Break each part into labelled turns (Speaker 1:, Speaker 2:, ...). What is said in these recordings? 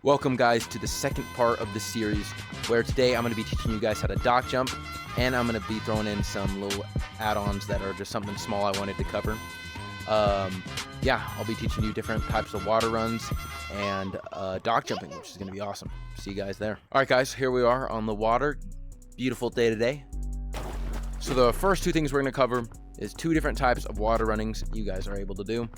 Speaker 1: Welcome guys to the second part of the series, where today I'm going to be teaching you guys how to dock jump, and I'm going to be throwing in some little add-ons that are just something small I wanted to cover. Yeah, I'll be teaching you different types of water runs and dock jumping, which is going to be awesome. See you guys there. Alright guys, here we are on the water. Beautiful day today. So the first two things we're going to cover is two different types of water runnings you guys are able to do.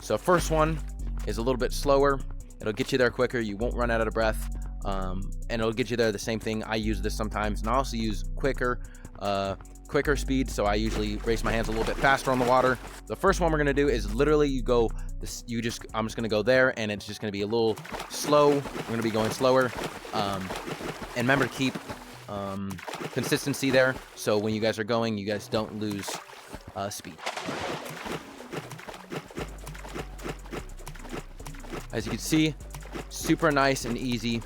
Speaker 1: So first one is a little bit slower. It'll get you there quicker. You won't run out of breath, and it'll get you there the same thing. I use this sometimes, and I also use quicker speed. So I usually race my hands a little bit faster on the water. The first one we're gonna do is literally I'm just gonna go there, and it's just gonna be a little slow. We're gonna be going slower, and remember to keep consistency there. So when you guys are going, you guys don't lose speed. As you can see, super nice and easy.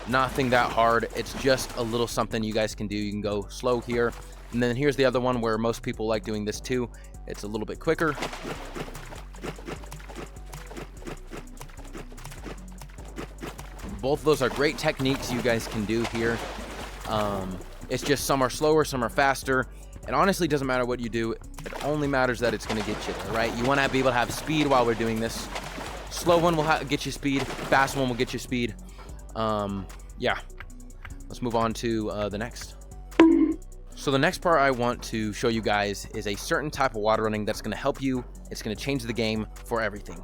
Speaker 1: Nothing that hard. It's just a little something you guys can do. You can go slow here. And then here's the other one where most people like doing this too. It's a little bit quicker. Both of those are great techniques you guys can do here. It's just some are slower, some are faster. It honestly doesn't matter what you do. It only matters that it's going to get you there, right? You want to be able to have speed while we're doing this. Slow one will get you speed. Fast one will get you speed. Yeah. Let's move on to the next. So the next part I want to show you guys is a certain type of water running that's going to help you. It's going to change the game for everything.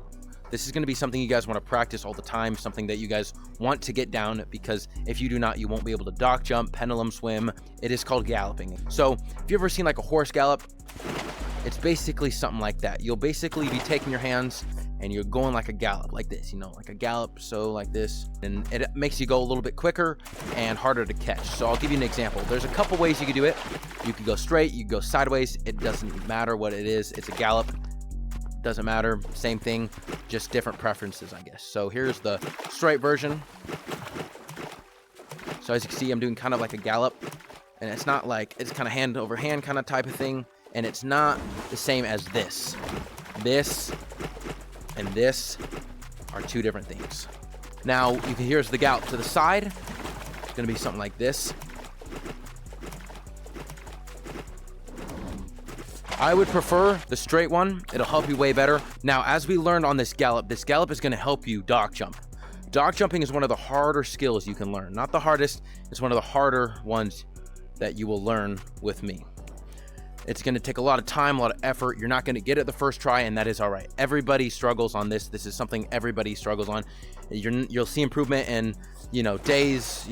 Speaker 1: This is going to be something you guys want to practice all the time, something that you guys want to get down, because if you do not, you won't be able to dock jump, pendulum swim. It is called galloping. So if you've ever seen like a horse gallop, it's basically something like that. You'll basically be taking your hands and you're going like a gallop, like this, you know, like a gallop, so like this, and it makes you go a little bit quicker and harder to catch. So I'll give you an example. There's a couple ways you can do it. You can go straight, you can go sideways. It doesn't matter what it is. It's a gallop. Doesn't matter. Same thing, just different preferences, I guess. So here's the straight version. So as you can see, I'm doing kind of like a gallop, and it's not like, it's kind of hand over hand kind of type of thing, and it's not the same as this. This and this are two different things. Now, here's the gallop to the side. It's gonna be something like this. I would prefer the straight one. It'll help you way better. Now, as we learned on this gallop is gonna help you dock jump. Dock jumping is one of the harder skills you can learn. Not the hardest, it's one of the harder ones that you will learn with me. It's going to take a lot of time, a lot of effort. You're not going to get it the first try, and that is all right. Everybody struggles on this. This is something everybody struggles on. You'll see improvement in, days,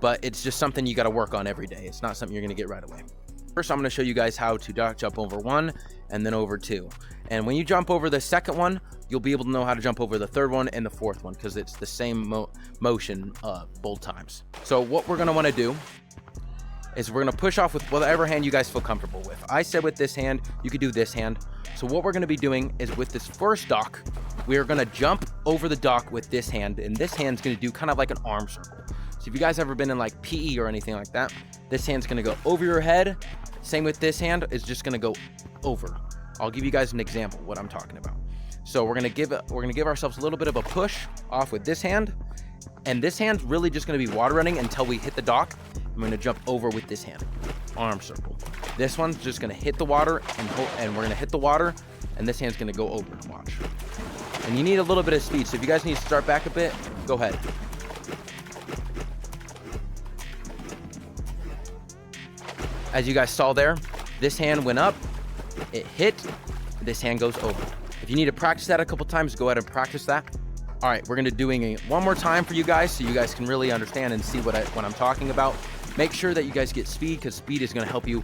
Speaker 1: but it's just something you got to work on every day. It's not something you're going to get right away. First, I'm going to show you guys how to dock jump over one and then over two. And when you jump over the second one, you'll be able to know how to jump over the third one and the fourth one, because it's the same motion both times. So what we're going to want to do is we're going to push off with whatever hand you guys feel comfortable with. I said with this hand, you could do this hand. So what we're going to be doing is with this first dock, we are going to jump over the dock with this hand, and this hand's going to do kind of like an arm circle. So if you guys ever been in like PE or anything like that, this hand's going to go over your head. Same with this hand, is just going to go over. I'll give you guys an example of what I'm talking about. So we're going to give ourselves a little bit of a push off with this hand, and this hand's really just going to be water running until we hit the dock. I'm going to jump over with this hand, arm circle. This one's just going to hit the water, and we're going to hit the water, and this hand's going to go over and watch. And you need a little bit of speed, so if you guys need to start back a bit, go ahead. As you guys saw there, this hand went up, it hit, this hand goes over. If you need to practice that a couple times, go ahead and practice that. All right, we're going to doing it one more time for you guys so you guys can really understand and see what I'm talking about. Make sure that you guys get speed, because speed is going to help you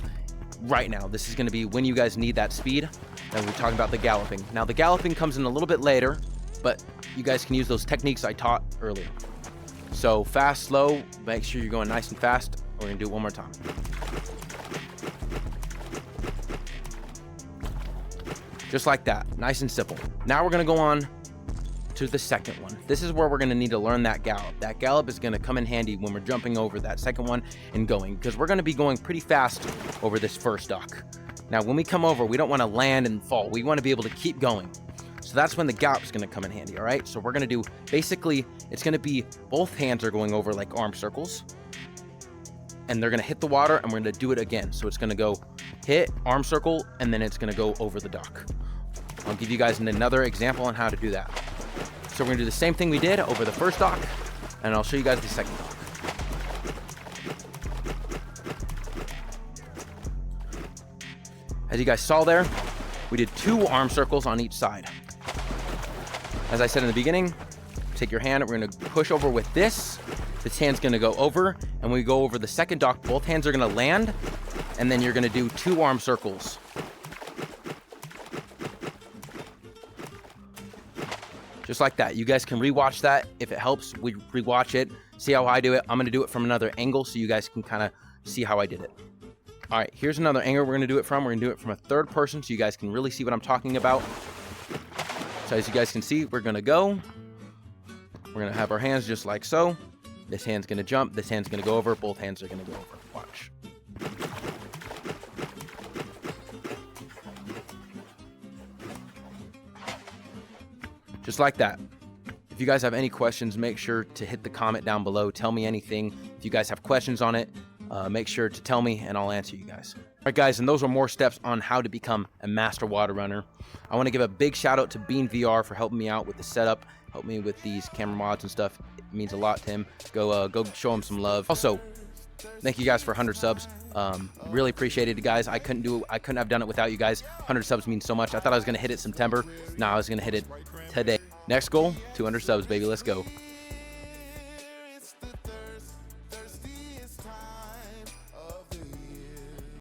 Speaker 1: right now. This is going to be when you guys need that speed. And we're talking about the galloping. Now, the galloping comes in a little bit later, but you guys can use those techniques I taught earlier. So fast, slow, make sure you're going nice and fast. We're going to do it one more time. Just like that, nice and simple. Now we're going to go on to the second one. This is where we're going to need to learn that gallop. That gallop is going to come in handy when we're jumping over that second one and going, because we're going to be going pretty fast over this first dock. Now, when we come over, we don't want to land and fall. We want to be able to keep going. So So that's when the gallop is going to come in handy. All right. So we're going to do, basically, it's going to be both hands are going over like arm circles, and they're going to hit the water, and we're going to do it again. So it's going to go hit, arm circle, and then it's going to go over the dock. I'll give you guys another example on how to do that. So we're going to do the same thing we did over the first dock, and I'll show you guys the second dock. As you guys saw there, we did 2 arm circles on each side. As I said in the beginning, take your hand, we're going to push over with this. This hand's going to go over, and when we go over the second dock, both hands are going to land, and then you're going to do 2 arm circles. Just like that. You guys can rewatch that. If it helps, we rewatch it, see how I do it. I'm going to do it from another angle so you guys can kind of see how I did it. All right, here's another angle we're going to do it from. We're going to do it from a third person so you guys can really see what I'm talking about. So as you guys can see, we're going to go. We're going to have our hands just like so. This hand's going to jump. This hand's going to go over. Both hands are going to go over. Watch. Just like that. If you guys have any questions, make sure to hit the comment down below. Tell me anything. If you guys have questions on it, make sure to tell me and I'll answer you guys. All right, guys, and those are more steps on how to become a master water runner. I want to give a big shout out to Bean VR for helping me out with the setup, help me with these camera mods and stuff. It means a lot to him. Go show him some love. Also, thank you guys for 100 subs. Really appreciate it, guys. I couldn't have done it without you guys. 100 subs means so much. I thought I was gonna hit it September. Nah, I was gonna hit it today. Next goal, 200 subs, baby. Let's go.